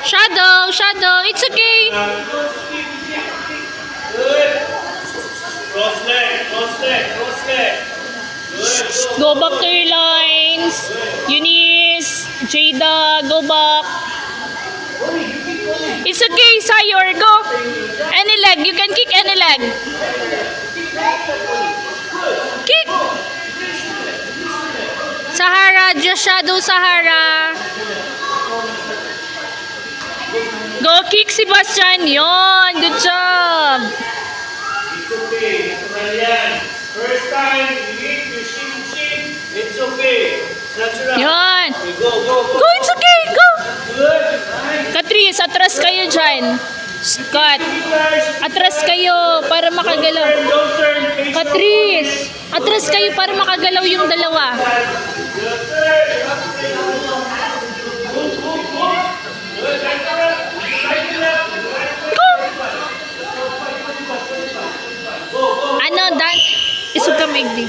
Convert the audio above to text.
Shadow, it's okay. Good. Cross leg. Good. Go back to your lines. Eunice, Jada, go back. It's okay, Sayor, go. Any leg, you can kick any leg. Kick. Sahara, just shadow Sahara. Go kick, Sebastian. Yon, good job. It's okay. Natural yan. First time, you need to shin. It's okay. Natural. Yon. Okay, go. Go, it's okay, go. Good. Nice. Katris, atras kayo dyan. Scott, atras kayo para makagalaw. Don't turn. Katris, atras kayo para makagalaw yung dalawa. Ano, Dan? Isog ka, Megdi.